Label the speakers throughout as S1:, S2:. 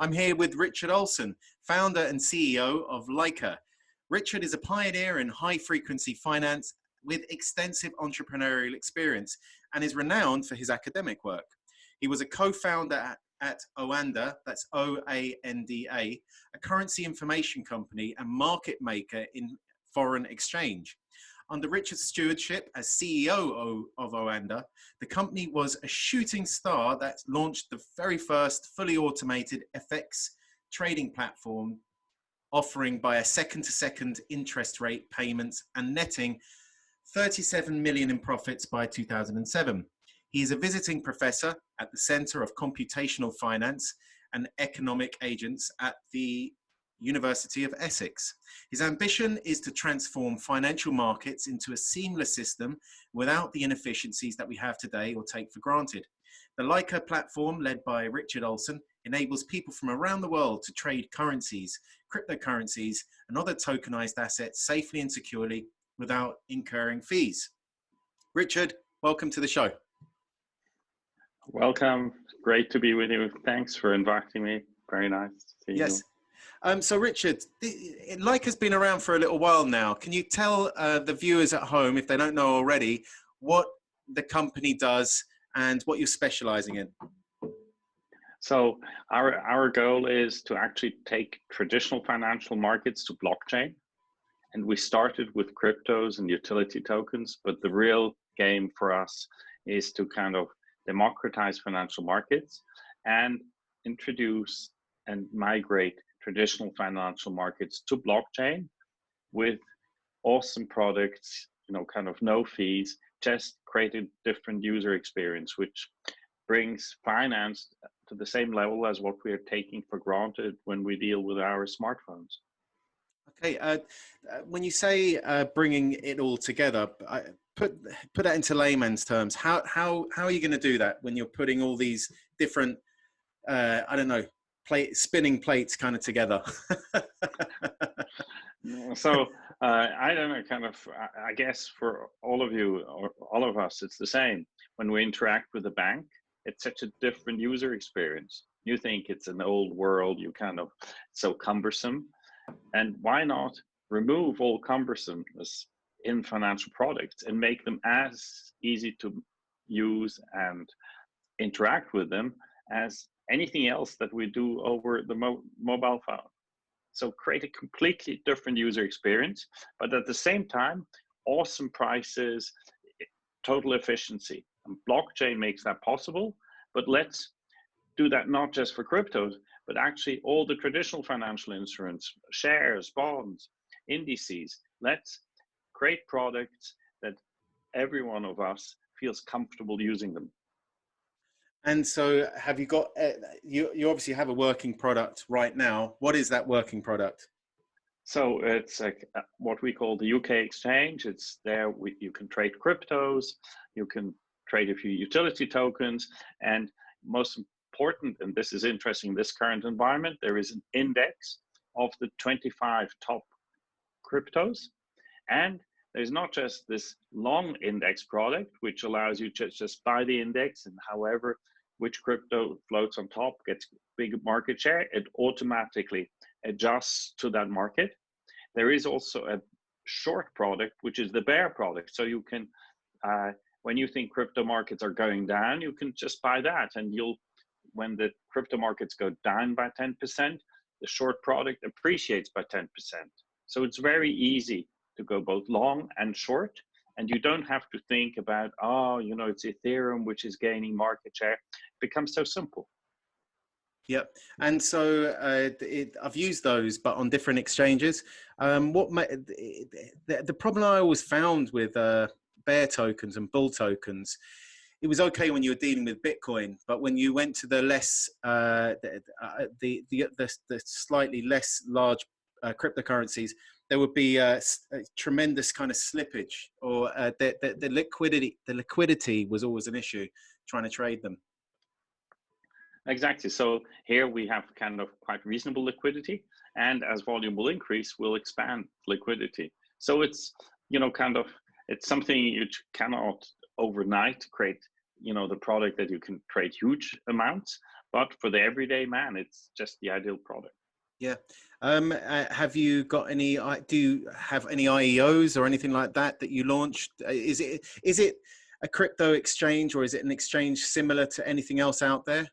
S1: I'm here with Richard Olsen, founder and CEO of Lykke. Richard is a pioneer in high-frequency finance with extensive entrepreneurial experience and is renowned for his academic work. He was a co-founder at OANDA, that's OANDA, a currency information company and market maker in foreign exchange. Under Richard's stewardship as CEO of OANDA, the company was a shooting star that launched the very first fully automated FX trading platform, offering by a second-to-second interest rate payments and netting 37 million in profits by 2007. He is a visiting professor at the Center of Computational Finance and Economic Agents at the University of Essex. His ambition is to transform financial markets into a seamless system without the inefficiencies that we have today or take for granted. The Lykke platform, led by Richard Olsen, enables people from around the world to trade currencies, cryptocurrencies, and other tokenized assets safely and securely without incurring fees. Richard, welcome to the show.
S2: Welcome. Great to be with you. Thanks for inviting me. Very nice to see you.
S1: Yes. So Richard, Lykke has been around for a little while now. Can you tell the viewers at home, if they don't know already, what the company does and what you're specializing in?
S2: So our goal is to actually take traditional financial markets to blockchain. And we started with cryptos and utility tokens, but the real game for us is to kind of democratize financial markets and introduce and migrate traditional financial markets to blockchain with awesome products, kind of no fees, just create a different user experience, which brings finance to the same level as what we are taking for granted when we deal with our smartphones.
S1: Okay, when you say bringing it all together, put that into layman's terms. How are you going to do that when you're putting all these different, I don't know, spinning plates kind of together?
S2: So I don't know, kind of, I guess for all of you or all of us, it's the same. When we interact with a bank, it's such a different user experience. You think it's an old world, you kind of, so cumbersome. And why not remove all cumbersomeness in financial products and make them as easy to use and interact with them as anything else that we do over the mobile phone. So create a completely different user experience, but at the same time, awesome prices, total efficiency. And blockchain makes that possible, but let's do that not just for cryptos, but actually all the traditional financial instruments, shares, bonds, indices. Let's create products that every one of us feels comfortable using them.
S1: And so have you got, you obviously have a working product right now. What is that working product?
S2: So it's like what we call the UK exchange. It's there, you can trade cryptos, you can trade a few utility tokens, and most important, and this is interesting in this current environment, there is an index of the 25 top cryptos. And there's not just this long index product, which allows you to just buy the index and however which crypto floats on top gets big market share, it automatically adjusts to that market. There is also a short product, which is the bear product. So you can, when you think crypto markets are going down, you can just buy that, and when the crypto markets go down by 10%, the short product appreciates by 10%. So it's very easy to go both long and short, and you don't have to think about, it's Ethereum which is gaining market share. It becomes so simple.
S1: Yep. And so I've used those, but on different exchanges. The problem I always found with bear tokens and bull tokens, it was okay when you were dealing with Bitcoin, but when you went to the less, the slightly less large cryptocurrencies, there would be a tremendous kind of slippage, or the liquidity was always an issue trying to trade them.
S2: Exactly. So here we have kind of quite reasonable liquidity, and as volume will increase, we'll expand liquidity. So it's, it's something you cannot overnight create, the product that you can trade huge amounts, but for the everyday man, it's just the ideal product.
S1: Yeah. Have you got any? Do you have any IEOs or anything like that you launched? Is it a crypto exchange, or is it an exchange similar to anything else out there,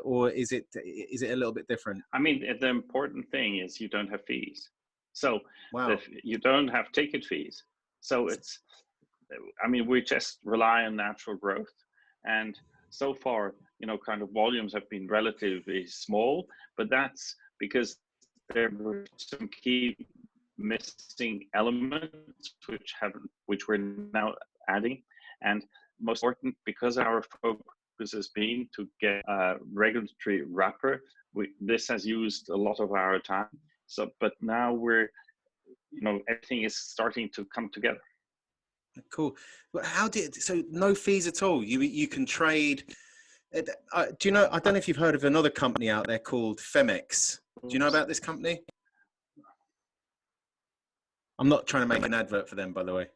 S1: or is it a little bit different?
S2: I mean, the important thing is you don't have fees, so
S1: Wow.
S2: you don't have ticket fees. So it's, I mean, we just rely on natural growth, and so far, kind of volumes have been relatively small, but that's because there were some key missing elements which we're now adding, and most important, because our focus has been to get a regulatory wrapper, this has used a lot of our time. So, but now we're, everything is starting to come together.
S1: Cool. So no fees at all? You can trade. Do you know? I don't know if you've heard of another company out there called Femex. Do you know about this company? I'm not trying to make an advert for them, by the way.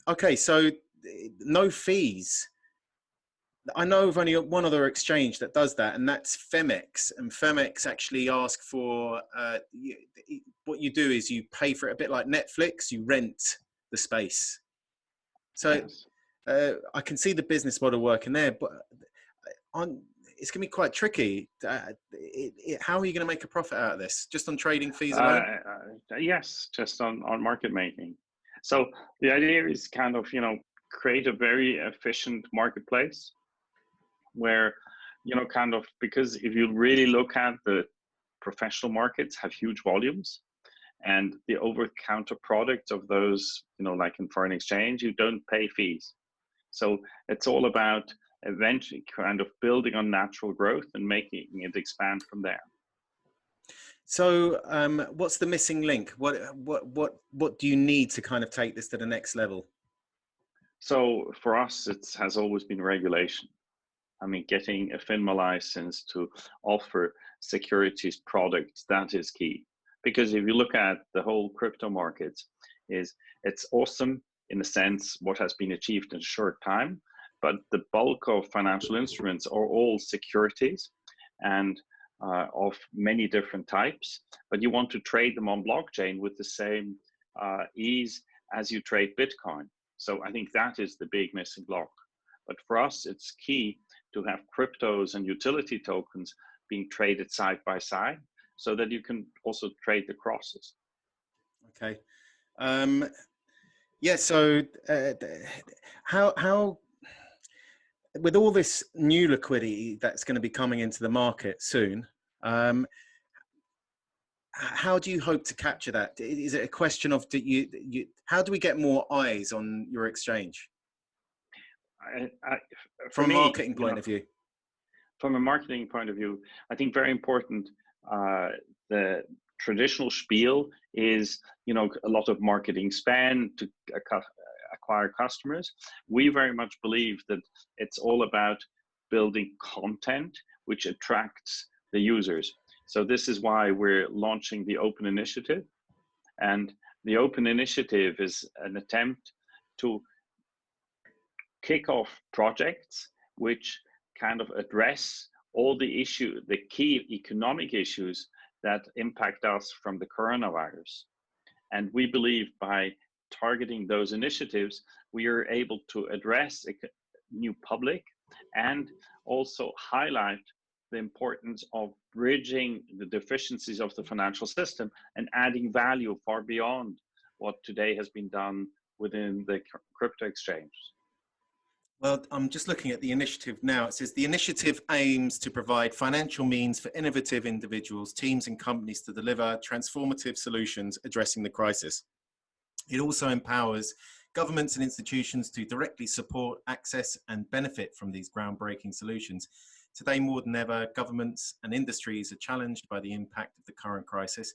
S1: Okay, so no fees. I know of only one other exchange that does that, and that's Femex. And Femex actually ask for what you do is you pay for it a bit like Netflix. You rent the space. So
S2: Yes.
S1: I can see the business model working there, but it's going to be quite tricky. How are you going to make a profit out of this? Just on trading fees alone?
S2: Yes, just on market making. So the idea is kind of, create a very efficient marketplace where, kind of, because if you really look at the professional markets have huge volumes, and the over-the-counter products of those, like in foreign exchange, you don't pay fees. So it's all about eventually kind of building on natural growth and making it expand from there.
S1: So what's the missing link? What do you need to kind of take this to the next level?
S2: So for us, it has always been regulation. I mean, getting a FINMA license to offer securities products, that is key. Because if you look at the whole crypto market, it's awesome in a sense what has been achieved in a short time, but the bulk of financial instruments are all securities and of many different types, but you want to trade them on blockchain with the same ease as you trade Bitcoin. So I think that is the big missing block. But for us, it's key to have cryptos and utility tokens being traded side by side so that you can also trade the crosses.
S1: Okay. Yeah. So how with all this new liquidity that's going to be coming into the market soon, how do you hope to capture that? Is it a question of how do we get more eyes on your exchange? From a marketing point of view.
S2: From a marketing point of view, I think very important, the traditional spiel is, a lot of marketing spend to acquire customers. We very much believe that it's all about building content which attracts the users. So this is why we're launching the Open Initiative. And the Open Initiative is an attempt to kick off projects which kind of address all the key economic issues that impact us from the coronavirus. And we believe by targeting those initiatives, we are able to address a new public and also highlight the importance of bridging the deficiencies of the financial system and adding value far beyond what today has been done within the crypto exchange.
S1: Well, I'm just looking at the initiative now. It says the initiative aims to provide financial means for innovative individuals, teams and companies to deliver transformative solutions addressing the crisis. It also empowers governments and institutions to directly support, access and benefit from these groundbreaking solutions. Today, more than ever, governments and industries are challenged by the impact of the current crisis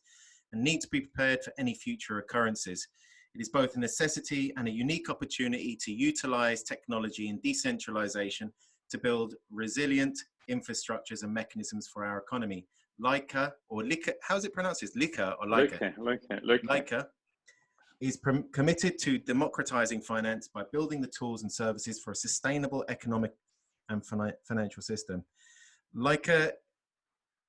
S1: and need to be prepared for any future occurrences. It is both a necessity and a unique opportunity to utilize technology and decentralization to build resilient infrastructures and mechanisms for our economy. Lykke, or Lykke, how is it pronounced? Is Lykke or Lykke? Lykke is committed to democratizing finance by building the tools and services for a sustainable economic and financial system. Lykke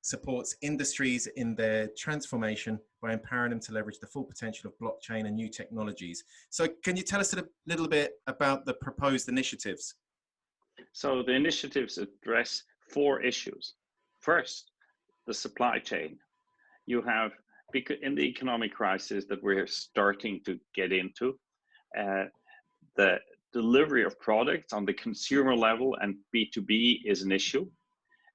S1: supports industries in their transformation by empowering them to leverage the full potential of blockchain and new technologies. So can you tell us a little bit about the proposed initiatives?
S2: So the initiatives address 4 issues. First, the supply chain. You have, in the economic crisis that we're starting to get into, the delivery of products on the consumer level and B2B is an issue.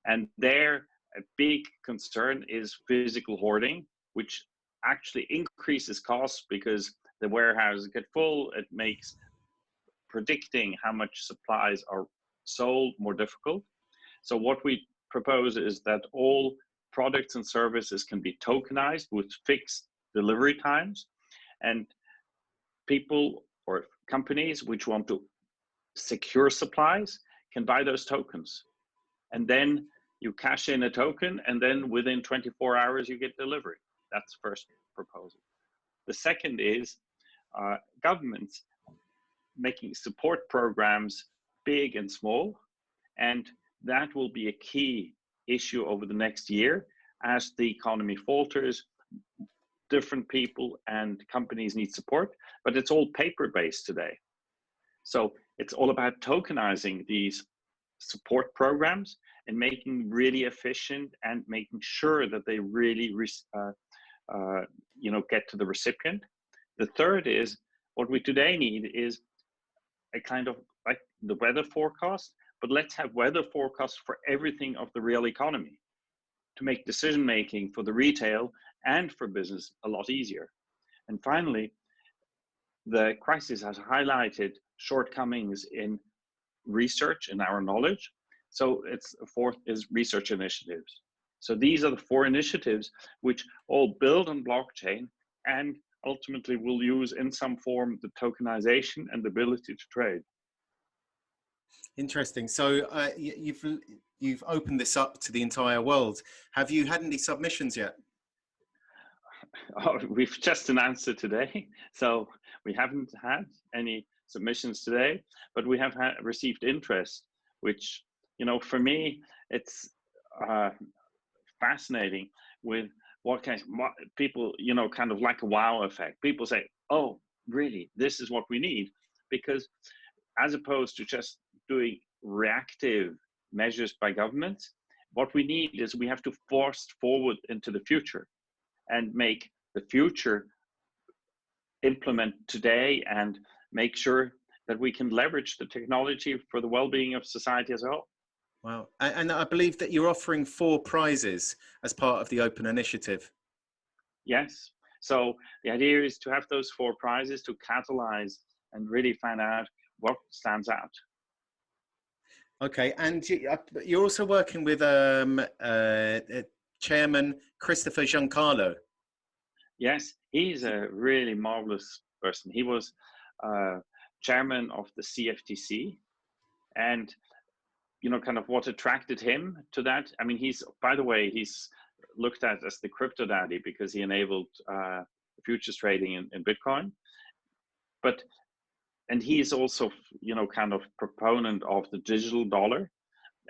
S2: And there, a big concern is physical hoarding, which actually increases costs because the warehouses get full. It makes predicting how much supplies are sold more difficult. So what we propose is that all products and services can be tokenized with fixed delivery times, and people or companies which want to secure supplies can buy those tokens. And then you cash in a token, and then within 24 hours you get delivery. That's the first proposal. The second is governments making support programs big and small, and that will be a key issue over the next year as the economy falters. Different people and companies need support, but it's all paper-based today. So it's all about tokenizing these support programs and making really efficient and making sure that they really get to the recipient. The third is what we today need is a kind of like the weather forecast, but let's have weather forecasts for everything of the real economy to make decision making for the retail and for business a lot easier. And finally, the crisis has highlighted shortcomings in research and our knowledge. So it's fourth is research initiatives. So these are the 4 initiatives which all build on blockchain and ultimately will use in some form the tokenization and the ability to trade.
S1: Interesting. So you've opened this up to the entire world. Have you had any submissions yet?
S2: Oh, we've just announced it today, so we haven't had any submissions today, but we have received interest, which, for me, it's fascinating with what people, kind of like a wow effect. People say, oh, really, this is what we need, because as opposed to just doing reactive measures by governments, what we need is we have to force forward into the future and make the future implement today and make sure that we can leverage the technology for the well-being of society as a whole.
S1: Wow. And I believe that you're offering 4 prizes as part of the Open Initiative.
S2: Yes. So the idea is to have those 4 prizes to catalyze and really find out what stands out.
S1: Okay. And you're also working with Chairman Christopher Giancarlo.
S2: Yes, he's a really marvelous person. He was chairman of the CFTC, and kind of what attracted him to that. I mean, he's looked at as the crypto daddy because he enabled futures trading in Bitcoin. And he is also, kind of proponent of the digital dollar.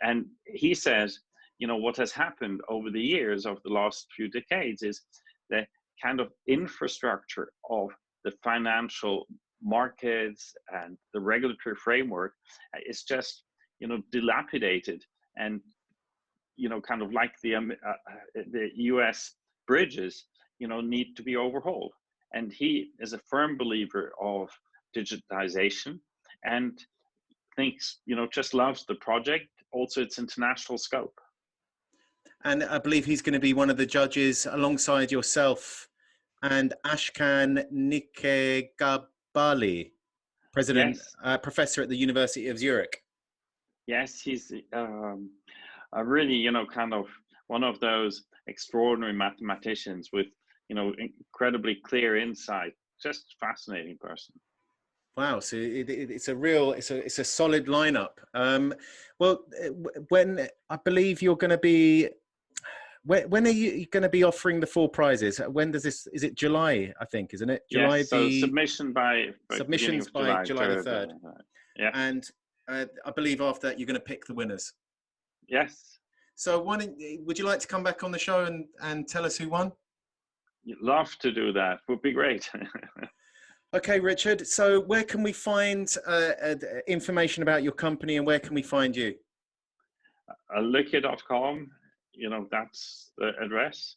S2: And he says, what has happened over the years of the last few decades is the kind of infrastructure of the financial markets and the regulatory framework is just, dilapidated and, kind of like the US bridges, need to be overhauled. And he is a firm believer of digitization and thinks, just loves the project, also its international scope.
S1: And I believe he's going to be one of the judges alongside yourself and Ashkan Nikegabali, professor at the University of Zurich.
S2: Yes, he's a really, kind of one of those extraordinary mathematicians with, incredibly clear insight. Just fascinating person.
S1: Wow, so it's a solid lineup. Well, when I believe you're going to be, when are you going to be offering the 4 prizes? When does this? Is it July? I think, isn't it? July.
S2: Yes. So submissions by
S1: July the 3rd.
S2: Yeah.
S1: And I believe after that, you're going to pick the winners.
S2: Yes.
S1: So would you like to come back on the show and tell us who won?
S2: You'd love to do that. Would be great.
S1: Okay, Richard. So where can we find information about your company, and where can we find you?
S2: Lykke.com, that's the address.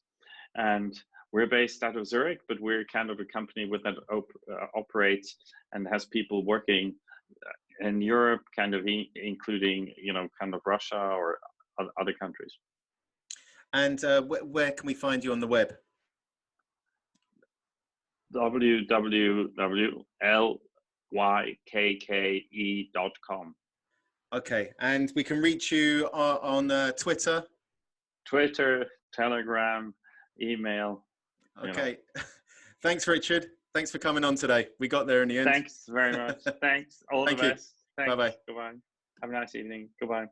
S2: And we're based out of Zurich, but we're kind of a company that operates and has people working in Europe, kind of including, kind of Russia or other countries.
S1: And where can we find you on the web?
S2: www.lykke.com.
S1: Okay, and we can reach you on Twitter?
S2: Twitter, Telegram, email.
S1: Okay. Thanks, Richard. Thanks for coming on today. We got there in the end.
S2: Thanks very much. Thanks. All the best. Thanks.
S1: Bye-bye.
S2: Goodbye. Have a nice evening. Goodbye.